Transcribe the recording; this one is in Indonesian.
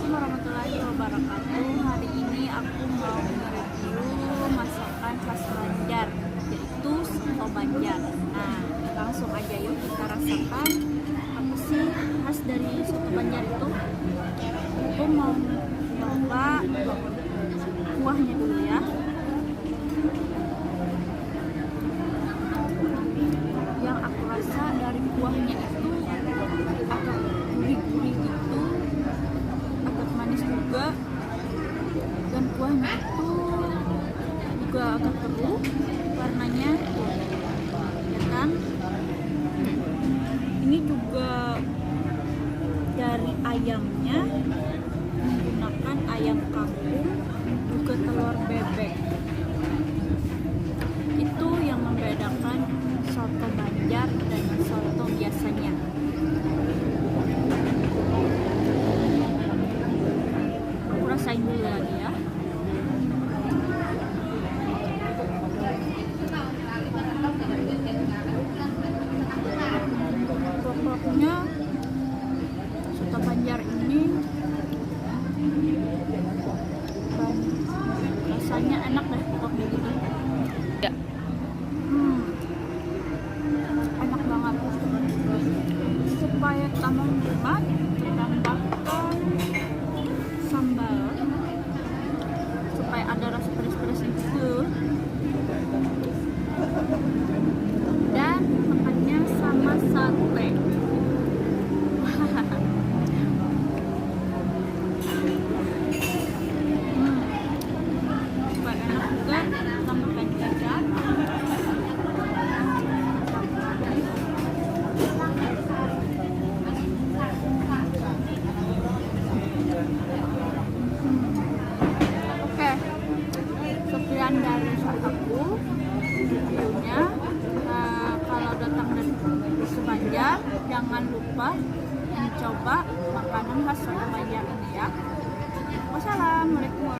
Assalamualaikum warahmatullahi wabarakatuh. Hari ini aku mau mereview masakan khas Banjar, yaitu soto Banjar. Nah, langsung aja yuk kita rasakan apa sih khas dari soto Banjar itu. Aku mau nyoba kuahnya dulu ya. Yang aku rasa dari kuahnya itu agak gurih-gurih gitu, agak manis juga, dan kuahnya itu juga agak keruh warnanya, ya kan? Ini juga dari ayamnya menggunakan ayam kampung, juga telur bebek. Itu yang membedakan soto Banjar dan soto biasanya. Aku rasain dulu lagi ya. Pokoknya soto Banjar ini rasanya enak deh pokoknya gitu. Ya. Enak banget. Supaya tambah nikmat, tambahkan sambal supaya ada rasa pedas-pedas itu, dan makannya sama sate. Supaya enak juga, tambahkan kecap. Oke, sekian dari aku reviewnya. Kalau datang dari Banjar, jangan lupa mencoba makanan khas Banjar ini ya. Wassalamualaikum.